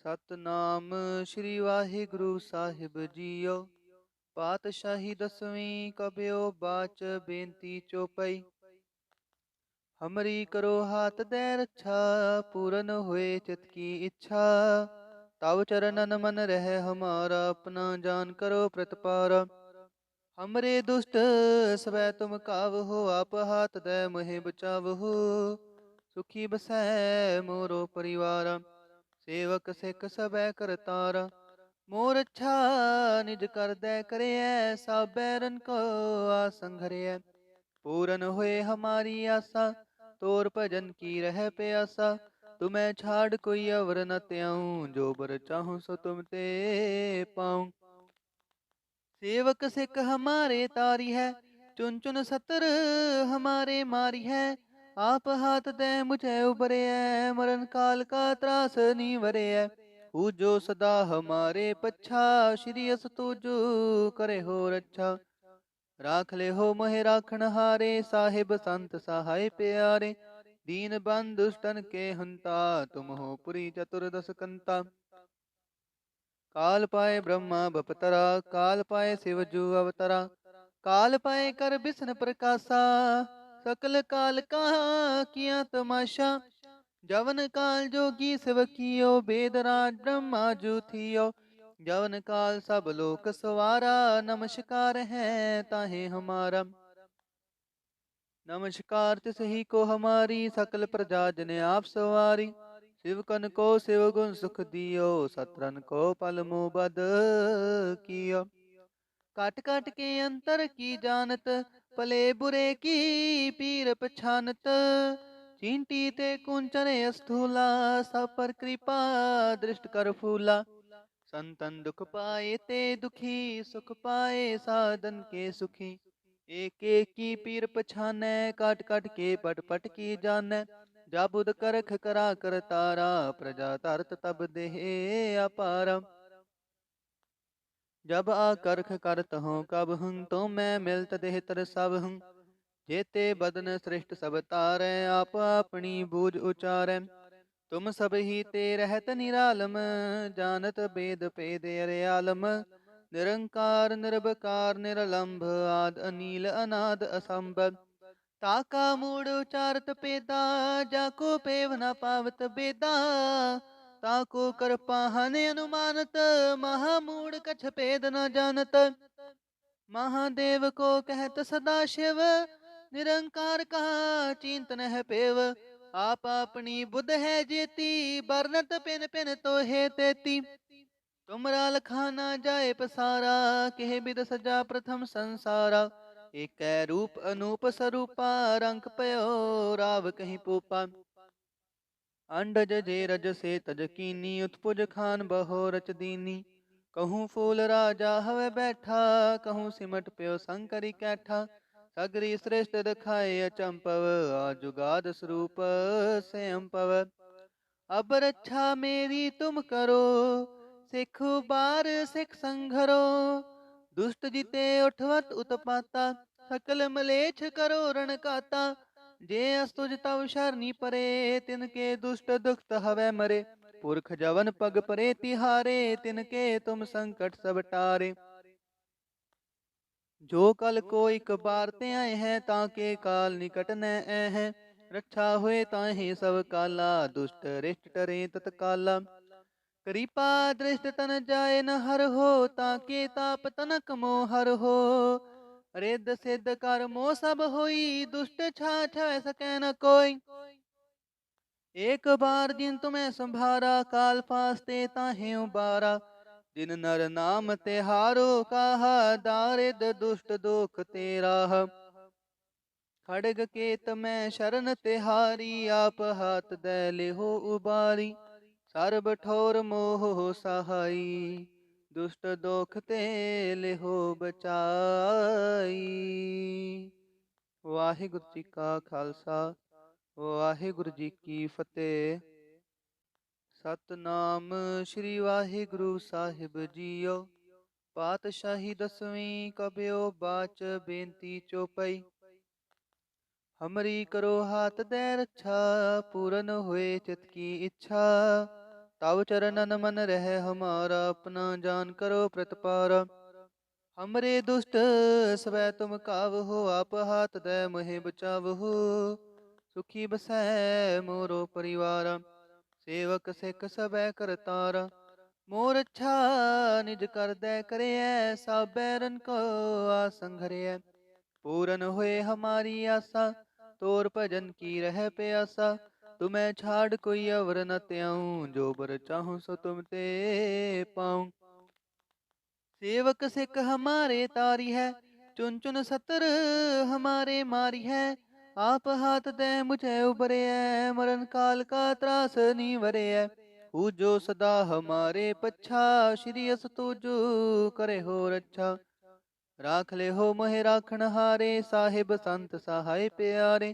ਸਤਨਾਮ ਸ੍ਰੀ ਵਾਹਿਗੁਰੂ ਸਾਹਿਬ JIO. ਪਾਤਸ਼ਾਹੀ ਦਸਵੀਂ ਕਬਿਓ ਬਾਚ ਬੇਨਤੀ ਚੋਪਈ। ਹਮਰੀ ਕਰੋ ਹਾਥ ਦੈ ਰੱਛਾ, ਪੂਰਨ ਹੋਏ ਚਿਤ ਕੀ ਇੱਛਾ। ਤਵ ਚਰਨਨ ਮਨ ਰਹਿ ਹਮਾਰਾ, ਆਪਣਾ ਜਾਨ ਕਰੋ ਪ੍ਰਤਪਾਰਾ। हमरे दुष्ट सवै तुम कावहो, आप हाथ दे मोहि बचावहो। सुखी बसै मोरो परिवार, सेवक सिख सबै करतार। मोर अच्छा निज कर दे करियै, सब बैरन को आसंघरियै। पूरन होए हमारी आशा, तोर भजन की रह प्यासा। तुम्हें छाड़ कोई अवर न त्याऊं, जो बर चाहूं सो तुम ते पाऊं। सेवक सिख हमारे तारी है, चुन चुन सतर हमारे मारी है। आप हाथ दे मुझे उबरे है, मरण काल का त्रास नहीं वरे है। पूजो सदा हमारे पच्छा, श्री अस तुजो करे हो रच्छा। राख ले हो मोहे राखण हारे, साहिब संत सहाय प्यारे। दीन बंधु दुष्टन के हंता, तुम हो पुरी चतुर्दश कंता। काल पाए ब्रह्मा बपतरा, काल पाए शिव जू अवतरा। काल पाए कर बिसन प्रकाशा, सकल काल का किया तमाशा। जवन काल जोगी शिव कियो, बेदराज ब्रह्मा जू थियो। जवन काल सब लोक सवारा, नमस्कार है ताहे हमारा। नमस्कार तिस ही को हमारी, सकल प्रजा जन आप सवारी। शिवकन को शिव गुण सुख दियो, सतरन को पल मुँह बद कियो। काट काट के अंतर की जानत, भले बुरे की पीर पछानत। चींटी ते कुंचन स्थूला, सब पर कृपा दृष्ट कर फूला। संतन दुख पाए ते दुखी, सुख पाए साधन के सुखी। एक एक की पीर पछानै, काट काट के पट पट की जानै। जाबुद करख करा कर तारा, प्रजा तरत तब देह अपारा। जब आकर्ख करत हूँ कब हूँ, तो मैं मिलत देह तर सब हूँ। जेते बदन श्रेष्ठ सब तारै, आप अपनी बूझ उचारै। तुम सब ही ते रहत निरालम, जानत बेद पेद अरयालम। निरंकार निरबकार निरलंभ, आद अनील अनाद असंभव। ताका मूड उचारत पेदा, जाको पेव न पावत बेदा। ताको कर पाहन अनुमानत, महामूड कछ पेद न जानत। महादेव को कहत सदा शिव, निरंकार कहा चिंतन है पेव। आप अपनी बुध है जेती, बरनत पिन पिन तो है तेती। तुमरा लखाना जाए पसारा, केह बिद सजा प्रथम संसारा। एक रूप अनूप स्वरूपा, रंग पयो राव कहीं पूपा। अंडज जे रज से तज कीनी, उत्पुज खान बहो रच दीनी। कहूँ फूल राजा हवे बैठा, कहूँ सिमट प्यो शंकरी कैठा। सगरी श्रेष्ठ दखाए अचंपव, आजुगाद स्वरूप से अम्पव। अब रक्षा मेरी तुम करो, सिख बार सिख संघरो। दुष्ट जिते उठवत उत्पाता, सकल मलेच्छ करो रण काता। जे अस्तुज तव शरणी परे, तिनके दुष्ट दुखत हवै मरे। पुरख जवन पग परे तिहारे, तिनके तुम संकट सब टारे। जो कल को एक बार ते आए हैं, ताके काल निकट न ऐ हैं। रक्षा हुए ताहि सब काला, दुष्ट रिष्ट टरे तत्काला। कृपा दृष्ट तन जाए न हर हो, ताके ताप तनक मोह हर हो। रिद्ध सिद्ध कर मोह सब होई, दुष्ट छाछ सकै न कोई। एक बार जिन तुम्हें संभारा, काल फास्ते ताहे उबारा। जिन नर नाम तिहारो काहा, दारिद दुष्ट दुख तेरा। खड़ग केत में शरण तिहारी, आप हाथ दे लेहो उबारी। सर्ब ठोर मोह सहाई, दुष्ट दोख ते लेहो बचाई। वाहिगुरु जी का खालसा, वाहिगुरु जी की फतेह। सतनाम श्री वाहिगुरु साहिब जीओ। पातशाही दसवीं कबियो बाच बेनती चौपई। हमरी करो हाथ दे रक्षा, पूरन हुए चित की इच्छा। तव चरणन मन रह हमारा, अपना जान करो प्रतिपारा। हमरे दुष्ट सवै तुम कावहो, आप हाथ दे मोहि बचावहो। सुखी बसै मोरो परिवारा, सेवक सिख सबै करतारा। मोर अच्छा निज कर दे करियै, सब बैरन को आसंघरियै। पूरन हुए हमारी आशा, तोर भजन की रह प्यासा। तुम्हें छाड़ कोई अवर न त्याऊं, जो बर चाहूं सो तुम ते पाऊं। सेवक सिख हमारे तारी है, चुन चुन सतर हमारे मारी है। आप हाथ दे मुझे उबरे है, मरण काल का त्रास नहीं वरे है। जो सदा हमारे पच्छा, श्री अस तुजो करे हो रच्छा। राख ले हो मोहे राखण हारे, साहिब संत सहाय प्यारे।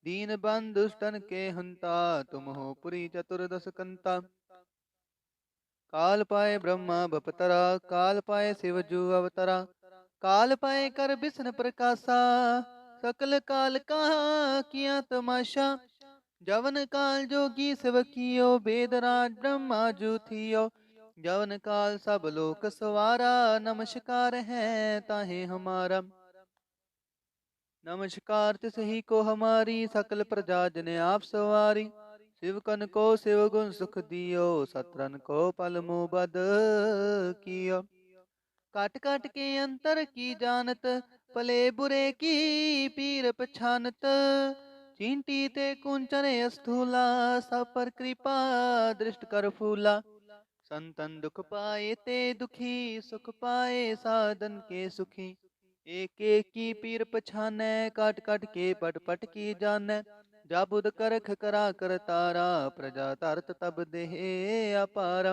दीन बंधु दुष्टन के हंता, तुम हो पुरी चतुर्दश कंता। काल पाए ब्रह्मा बपतरा, काल पाए शिव जू अवतरा। काल पाए कर बिसन प्रकाशा, सकल काल का किया तमाशा। जवन काल जोगी शिव कियो, वेद राज ब्रह्मा जू थियो। जवन काल सब लोक सवारा, नमस्कार है ताहे हमारा। नमस्कार तिस ही को हमारी, सकल प्रजा जन आप सवारी। शिव कन को शिव गुण सुख दियो, सतरन को पल मुँह बद कियो। काट काट के अंतर की जानत, भले बुरे की पीर पछानत। चींटी ते कुंचन स्थूला, सब पर कृपा दृष्ट कर फूला। संतन दुख पाए ते दुखी, सुख पाए साधन के सुखी। एक एक की पीर पछानै, काट काट के पट पट की जानै। जाबुद करख करा कर तारा, प्रजा तरत तब देह अपारा।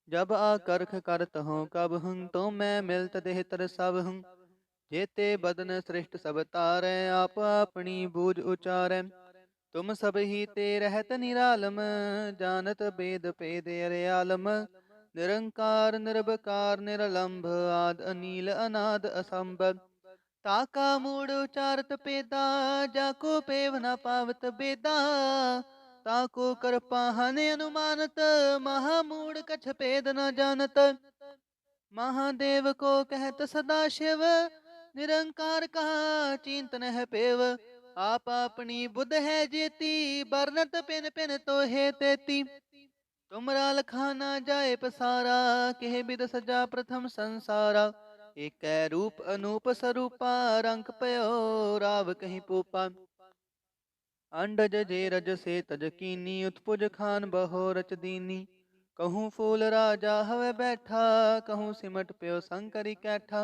जब आकर्ख करत हूँ कब हूँ, तो मैं मिलत देह तर सब हूँ। जेते बदन श्रेष्ठ सब तारै, आप अपनी बूझ उचारै। तुम सब ही ते रहत निरालम, जानत वेद भेद अरे आलम। निरंकार निरबकार निरलंभ, आद अनील अनाद असंभव। ताका मूड उचारत पेदा, जाको पेव न पावत बेदा। ताको कर पाहन अनुमानत, महामूड कछ भेद न जानत। महादेव को कहत सदा शिव, निरंकार कहा चिंतन है पेव। आप अपनी बुध है जेती, बरनत पिन पिन तो है तेती। तुमरा लखाना जाए पसारा, कह बिद सजा प्रथम संसारा। एक रूप अनूप स्वरूपा, रंग पयो राव कहीं पोपा। अंडज जे रज से तज कीनी, उत्पुज खान बहो रच दीनी। कहूँ फूल राजा हवे बैठा, कहूँ सिमट प्यो शंकरी कैठा।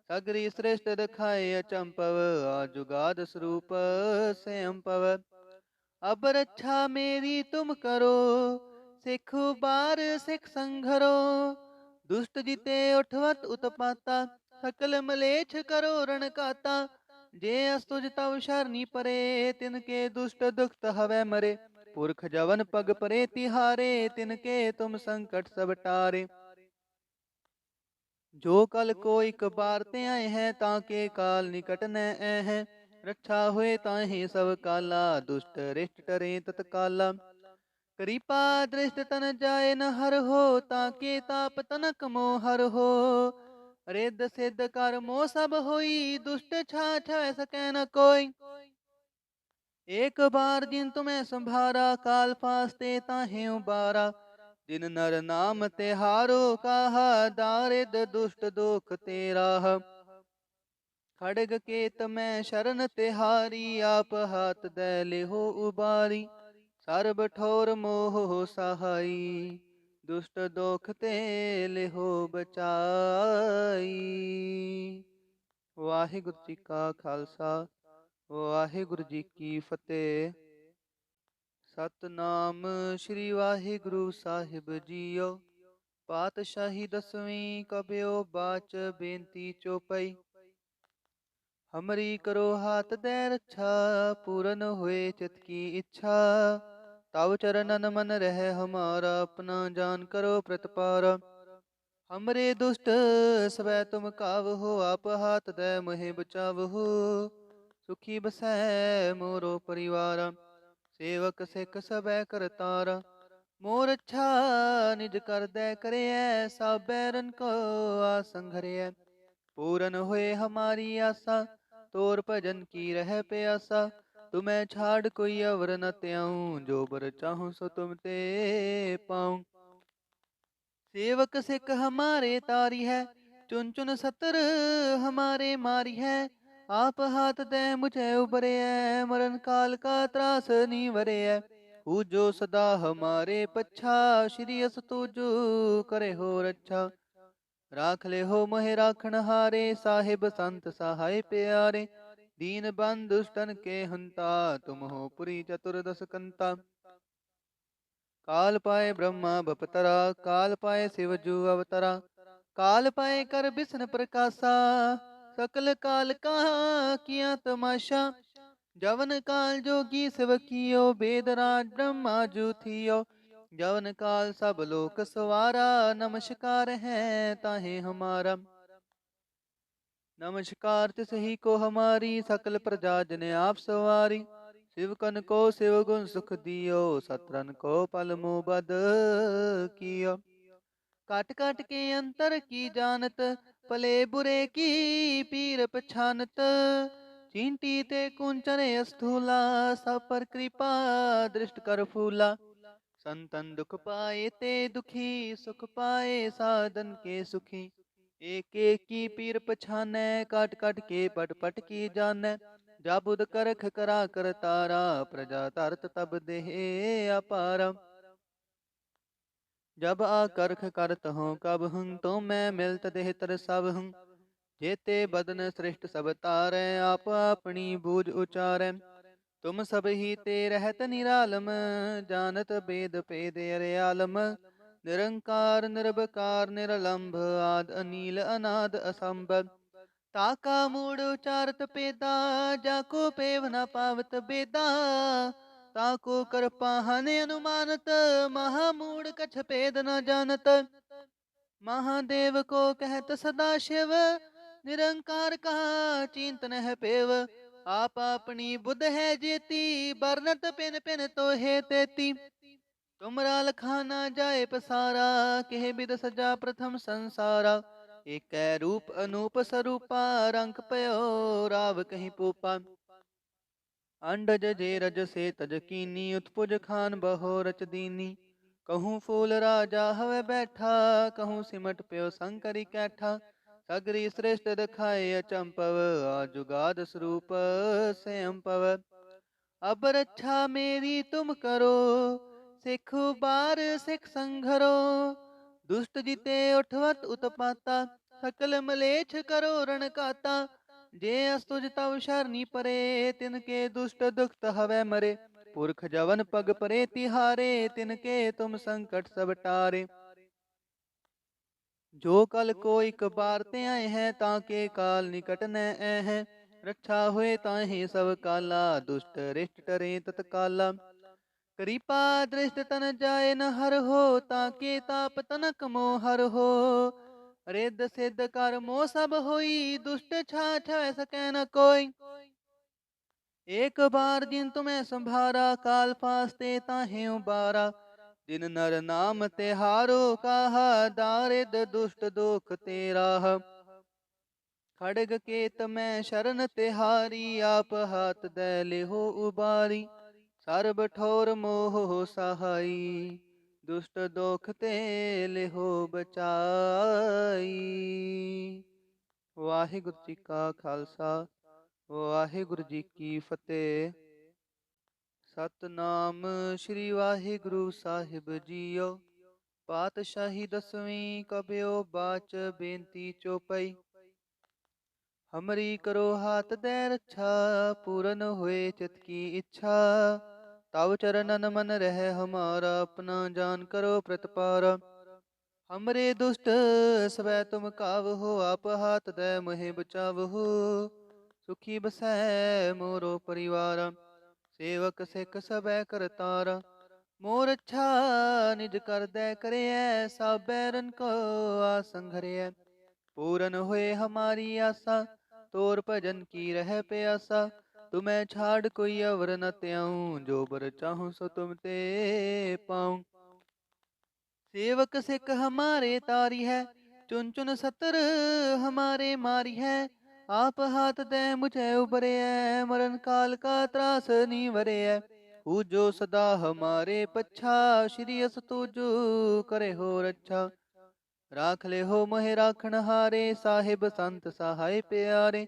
सगरी श्रेष्ठ दिखाए अचंपव, आजुगाद स्वरूप से अम्पव। अब रक्षा मेरी तुम करो, सिख बार सिख संघरो। दुष्ट जिते उठवत उत्पाता, सकल मलेच्छ करो रण काता। जे अस्तुज तव शरणी परे, तिनके दुष्ट दुखत हवै मरे। पुरख जवन पग परे तिहारे, तिनके तुम संकट सब टारे। जो कल को एक बार ते आए हैं, ताके काल निकट न ऐ हैं। रक्षा हुए ताहि सब काला, दुष्ट रिष्ट टरे तत्काला। कृपा दृष्ट तन जाए न हर हो, ताके ताप तनक मोह हर हो। रिद्ध सिद्ध कर मोह सब होई, दुष्ट छाछ सकै न कोई। एक बार जिन तुम्हें संभारा, काल फास्ते ताहे उबारा। जिन नर नाम तिहारो कहा, दारिद दुष्ट दुख तेरा। खड़ग केत में शरण तिहारी, आप हाथ दे लेहो उबारी। सर्ब ठोर मोह सहाई, दुष्ट दोख ते लेहो बचाई। वाहिगुरु जी का खालसा, वाहिगुरु जी की फतेह। सतनाम श्री वाहिगुरु साहिब जीओ। पातशाही दसवीं कबियो बाच बेनती चौपाई। हमरी करो हाथ दे रक्षा, पूरन हुए चित की इच्छा। तव चरणन मन रह हमारा, अपना जान करो प्रतिपारा। हमरे दुष्ट सवै तुम कावहो, आप हाथ दे मोहि बचावहो। सुखी बसै मोरो परिवारा, सेवक सिख सबै करतारा। मोर अच्छा निज कर दे करे ऐसा बैरन को आसंग हरे। पूरन हुए हमारी आशा तोर भजन की रह प्यासा। तुम्हें छाड़ कोई अवर न त्याऊं जो बर चाहूं सो तुम ते पाऊं। सेवक सिख हमारे तारी है चुन चुन सतर हमारे मारी है। आप हाथ दे मुझे उबरे है मरण काल का त्रास नहीं वरे है। जो सदा हमारे पच्छा श्री अस तुझ करे हो रक्षा। राख ले हो मोहे राखण हारे साहिब संत सहाय प्यारे। दीन बंधु दुष्टन के हंता तुम हो पुरी चतुर्दश कंता। काल पाए ब्रह्मा बपतरा काल पाए शिव जू अवतरा। काल पाए कर बिसन प्रकाशा सकल काल का किया तमाशा। जवन काल जोगी शिव कियो वेद राज ब्रह्मा जू थियो। जवन काल सब लोक सवारा नमस्कार है ताहे हमारा। नमस्कार तिस ही को हमारी सकल प्रजा जन आप सवारी। शिव कन को शिव गुण सुख दियो सतरन को पल बद कियो। काट काट के अंतर की जानत भले बुरे की पीर पछानत। चींटी ते कुंचन स्थूला सब पर कृपा दृष्ट कर फूला। संतन दुख पाए ते दुखी सुख पाए साधन के सुखी। एक एक की पीर पछानै काट काट के पट पट की जानै। जाबुद करख करा कर तारा प्रजा तरत तब देह अपारा। जब आकर्ख करत हूँ कब हूँ तो मैं मिलत देह तर सब हूँ। जेते बदन श्रेष्ठ सब तारै आप अपनी बूझ उचारै। तुम सब ही ते रहत निरालम जानत वेद पेद अरयालम। निरंकार निर्भकार निरलंभ आद अनील अनाद असंभव। ताका मूड उचारत पेदा जाको पेव न पावत बेदा। ताको कर पाहने अनुमानत महामूड कछ पेद न जानत। महादेव को कहत सदा शिव निरंकार कहा चिंतन है पेव। आप अपनी बुध है जेती बरनत पिन पिन तो है तेती। तुमरा लखाना जाए पसारा कह बिद सजा प्रथम संसारा। एक रूप अनूप स्वरूपा रंग पयो राव कहीं पूपा। अंडज जे रज से तज कीनी उत्पुज खान बहो रच दीनी। कहूँ फूल राजा हवे बैठा कहूँ सिमट प्यो शंकरी कैठा। सगरी श्रेष्ठ दखाए अचंपव आजुगाद स्वरूप से अम्पव। अब रक्षा मेरी तुम करो सिख बार सिख संघरो। दुष्ट जिते उठवत उत्पाता सकल मलेच्छ करो रण काता। जे अस्तुज तव शरणी परे तिनके दुष्ट दुखत हवै मरे। पुरख जवन पग परे तिहारे तिनके तुम संकट सब टारे। जो कल को एक बार ते आए हैं ताके काल निकट न ऐ हैं। रक्षा हुए ताहे सब काला दुष्ट रिष्ट टरे तत्काला। कृपा दृष्ट तन जाए न हर हो ताके ताप तनक मोह हर हो। रिद्ध सिद्ध कर मोह सब होई दुष्ट छाछ सकै न कोई। एक बार जिन तुम्हें संभारा काल फास्ते ताहे उबारा। जिन नर नाम तिहारो कहा दारिद दुष्ट दुख तेरा। खड़ग केत में शरण तिहारी आप हाथ दे लेहो उबारी। सर्ब ठोर मोह सहाई दुष्ट दोख ते लेहो बचाई। वाहिगुरु जी का खालसा वाहिगुरु जी की फतेह। सतनाम श्री वाहिगुरु साहिब जीओ। पातशाही दसवीं कबियो बाच बेनती चौपाई। हमरी करो हाथ दे रक्षा पूरन हुए चित की इच्छा। तव चरणन मन रह हमारा अपना जान करो प्रतिपारा। हमरे दुष्ट सवै तुम कावहो आप हाथ दे मोहि बचावहो। सुखी बसै मोरो परिवार सेवक सिख सबै करतारा। मोर अच्छा निज कर दे करे ऐसा बैरन को आसंग हरे। पूरन हुए हमारी आशा तोर भजन की रह प्यासा। तुम्हें छाड़ कोई अवर न त्याऊं जो बर चाहूं सो तुम ते पाऊं। सेवक सिख हमारे तारी है, चुन चुन सतर हमारे मारी है। आप हाथ दे मुझे उबरे है, मरण काल का त्रास नहीं वरे है। पूजो सदा हमारे पच्छा, श्री अस तुजो करे हो रक्षा। राख ले हो मोहे राखण हारे, साहिब संत सहाय प्यारे।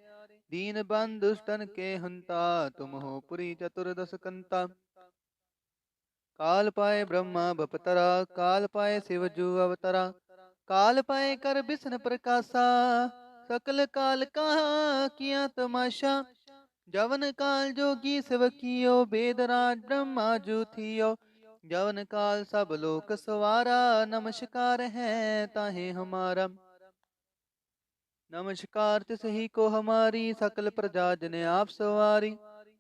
दीन बंधु दुष्टन के हंता, तुम हो पुरी चतुर्दश कंता। काल पाए ब्रह्मा बपतरा, काल पाए शिव जू अवतरा। काल पाए कर बिसन प्रकाशा, सकल काल का किया तमाशा। जवन काल जोगी शिव कियो, बेदराज ब्रह्मा जू थियो। जवन काल सब लोक सवारा, नमस्कार है ताहे हमारा। नमस्कार तिस ही को हमारी, सकल प्रजा जन आप सवारी।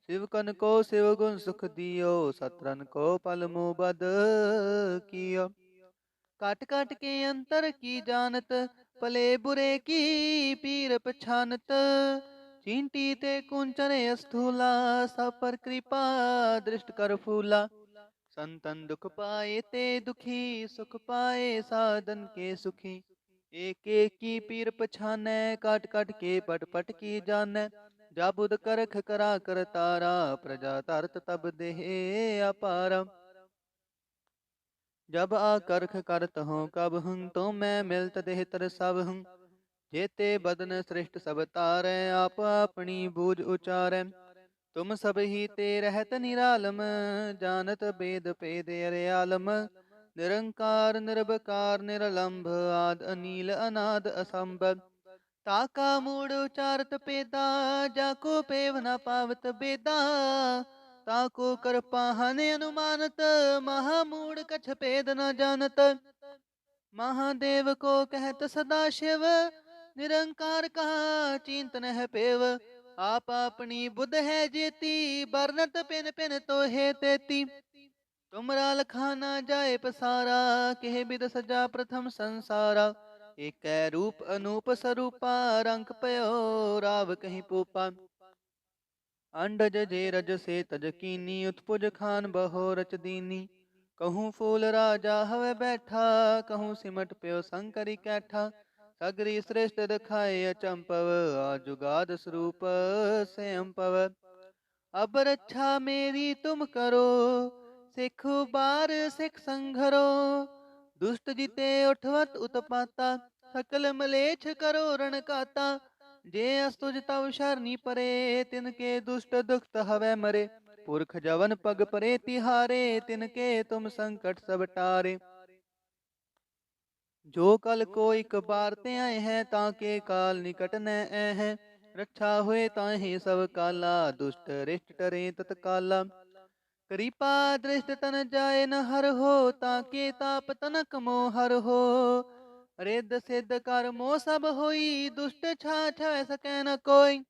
शिव कन को शिव गुण सुख दियो, सतरन को पल मुँह बद कियो। काट काट के अंतर की जानत, भले बुरे की पीर पछानत। चींटी ते कुंचन स्थूला, सब पर कृपा दृष्ट कर फूला। संतन दुख पाए ते दुखी, सुख पाए साधन के सुखी। एक एक की पीर पछानै, काट काट के पट पट की जानै। जाबुद करख करा कर तारा, प्रजा तरत तब देह अपारा। जब आकर्ख करत हूँ कब हूँ, तो मैं मिलत देह तर सब हूँ। जेते बदन श्रेष्ठ सब तारै, आप अपनी बूझ उचारै। तुम सब ही ते रहत निरालम, जानत वेद पेद अरे आलम। निरंकार निर्भकार निरलंभ, आद अनील अनाद असंभव। ताका मूड उचारत पेदा, जाको पेव न पावत बेदा। ताको कर पाहने अनुमानत, महामूड कछ पेद न जानत। महादेव को कहत सदा शिव, निरंकार कहा चिंतन है पेव। आप अपनी बुध है जेती, बरनत पिन पिन तो है तेती। तुमरा लखाना जाए पसारा, कह बिद सजा प्रथम संसारा। एक रूप अनूप स्वरूपा, रंग पयो राव कहीं पोपा। अंडज जे रज से तज कीनी, उत्पुज खान बहो रच दीनी। कहूँ फूल राजा हवे बैठा, कहूँ सिमट प्यो शंकरी कैठा। सगरी श्रेष्ठ दिखाए अचंपव, आजुगाद स्वरूप से अम्पव। अब रक्षा मेरी तुम करो, सिख बार सिख संघरो। दुष्ट जिते उठवत उत्पाता, सकल मलेच्छ करो रण काता। जे अस्तुज तव शरणी परे, तिनके दुष्ट दुखत हवै मरे। पुरख जवन पग परे तिहारे, तिनके तुम संकट सब टारे। जो कल को एक बार ते आए हैं, ताके काल निकट न ऐ हैं। रक्षा हुए ताहि सब काला, दुष्ट रिष्ट टरे तत्काला। कृपा दृष्ट तन जाए न हर हो, ताके ताप तनक मोह हर हो। रिद्ध सिद्ध कर मोह सब होई, दुष्ट छाछ सकै न कोई।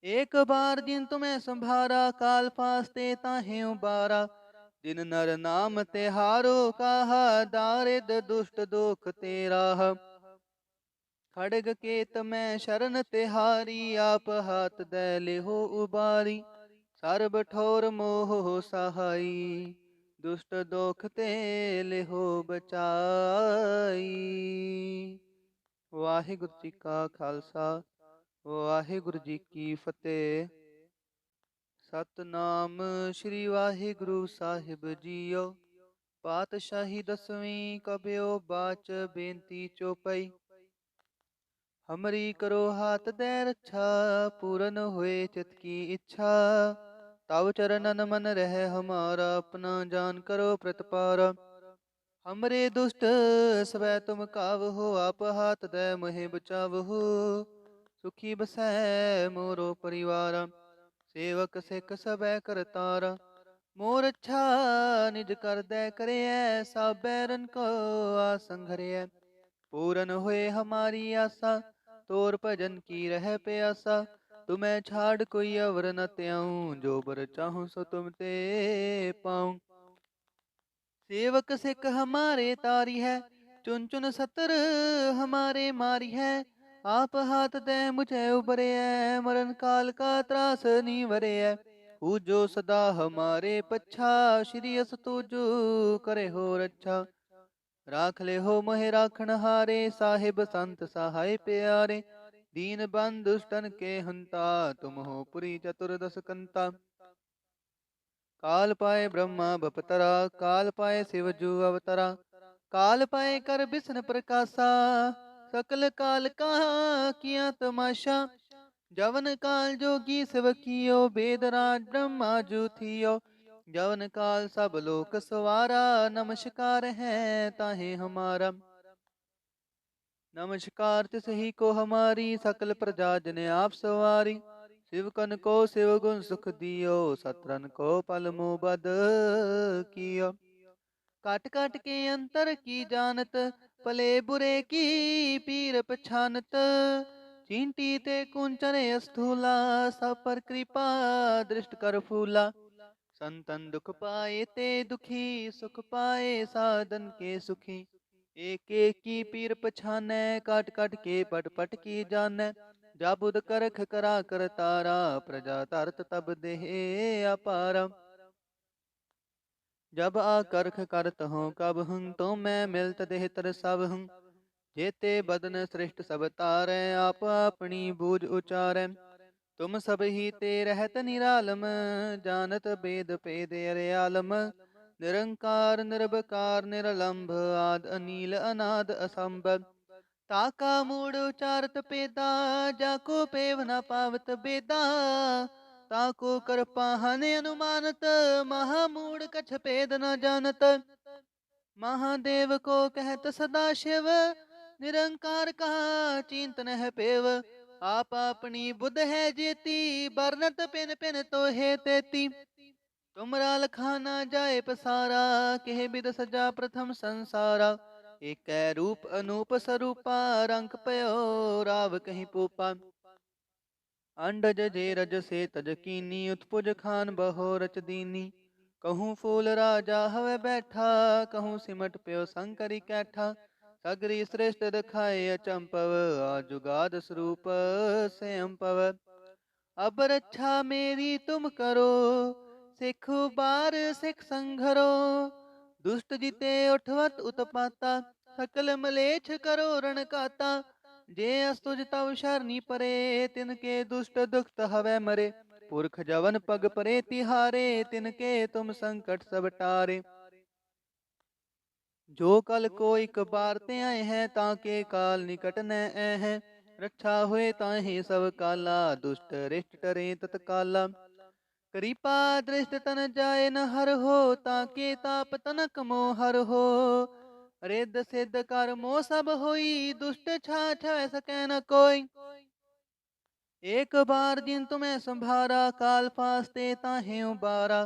एक बार जिन तुम्हें संभारा, काल फास्ते ताहे उबारा। जिन नर नाम तिहारो कहा, दारिद दुष्ट दुख तेरा। खड़ग केत में शरण तिहारी, आप हाथ दे लेहो उबारी। सर्ब ठोर मोह सहाई, दुष्ट दोख ते लेहो बचाई। वाहिगुरु जी का खालसा, वाहिगुरु जी की फतेह। सतनाम श्री वाहिगुरु साहिब जीओ। पातशाही दसवीं कबियो बाच बेनती चौपाई। हमरी करो हाथ दे रक्षा, पूरन हुए चित की इच्छा। तव चरणन मन रह हमारा, अपना जान करो प्रतिपारा। हमरे दुष्ट सवै तुम कावहो, आप हाथ दे मोहि बचावहो। सुखी बसै मोरो परिवार, सेवक सिख सबै करतारा। मोर अच्छा निज कर दे करे, सब बैरन को आसंघरे। पूरन हुए हमारी आशा, तोर भजन की रह प्यासा। तुम्हें छाड़ कोई अवर न त्याऊं, जो बर चाहूं सो तुम ते पाऊं। सेवक सिख हमारे तारी है, चुन चुन सतर हमारे मारी है। आप हाथ दे मुझे उबरे है, मरण काल का त्रास नहीं वरे है। पूजो सदा हमारे पच्छा, श्री अस तुजो करे हो रक्षा। राख ले हो मोहे राखण हारे, साहिब संत सहाय प्यारे। दीन बंधु दुष्टन के हंता, तुम हो पुरी चतुर्दश कंता। काल पाए ब्रह्मा बपतरा, काल पाए शिव जू अवतरा। काल पाए कर बिसन प्रकाशा, सकल काल कहा किया तमाशा। जवन काल जोगी शिव कियो, बेदराज ब्रह्मा जू थियो। जवन काल सब लोक सवारा, नमस्कार है ताहे हमारा। नमस्कार तिस ही को हमारी, सकल प्रजा जन आप सवारी। शिव कन को शिव गुण सुख दियो, सतरन को पल मो बद कियो। काट काट के अंतर की जानत, भले बुरे की पीर पछानत। चींटी ते कुंचन स्थूला, सब पर कृपा दृष्ट कर फूला। संतन दुख पाए ते दुखी, सुख पाए साधन के सुखी। एक एक की पीर पछानै, काट काट के पट पट की जानै। जाबुद करख करा कर तारा, प्रजा तरत तब देह अपारा। जब आकर्ख करत हूँ कब हूँ, तो मैं मिलत देह तर सब हूँ। जेते बदन श्रेष्ठ सब तारै, आप अपनी बूझ उचारै। तुम सब ही ते रहत निरालम, जानत वेद पेद अरे आलम। निरंकार निर्भकार निरलंभ, आद अनील अनाद असंभव। ताका मूड उचारत पेदा, जाको पेव न पावत बेदा। ताको कर पाहन अनुमानत, महामूड कछ पेद न जानत। महादेव को कहत सदा शिव, निरंकार कहा चिंतन है पेव। आप अपनी बुध है जेती, बरनत पिन पिन तो है तेती। तुमरा लखाना जाए पसारा, कह बिद सजा प्रथम संसारा। एक रूप अनूप स्वरूपा, रंग पयो राव कहीं पूपा। अंडज जे रज से तज कीनी, उत्पुज खान बहो रच दीनी। कहूँ फूल राजा हवे बैठा, कहूँ सिमट प्यो शंकरी कैठा। सगरी श्रेष्ठ दिखाए अचंपव, आजुगाद स्वरूप से अम्पव। अब रक्षा मेरी तुम करो, सिख बार सिख संघरो। दुष्ट जिते उठवत उत्पाता, सकल मलेच्छ करो रण काता। जे अस्तुज तव शरणी परे, तिनके दुष्ट दुखत हवै मरे। पुरख जवन पग परे तिहारे, तिनके तुम संकट सब टारे। जो कल को एक बार ते आए हैं, ताके काल निकट न ऐ हैं। रक्षा हुए ताहि सब काला, दुष्ट रिष्ट टरे तत्काला। कृपा दृष्ट तन जाए न हर हो, ताके ताप तनक मोह हर हो। रिद्ध सिद्ध कर मोह सब होई, दुष्ट छाछ सकै न कोई। एक बार जिन तुम्हें संभारा, काल फास्ते ताहे उबारा।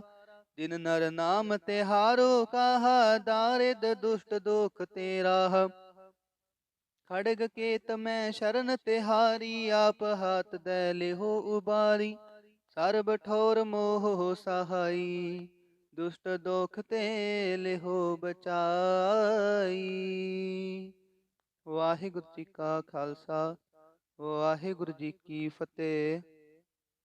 जिन नर नाम तिहारो कहा, दारिद दुष्ट दुख तेरा। खड़ग केत में शरण तिहारी, आप हाथ दे लेहो उबारी। सर्ब ठोर मोह सहाई, दुष्ट दोख ते लेहो बचाई। वाहिगुरु जी का खालसा, वाहिगुरु जी की फतेह।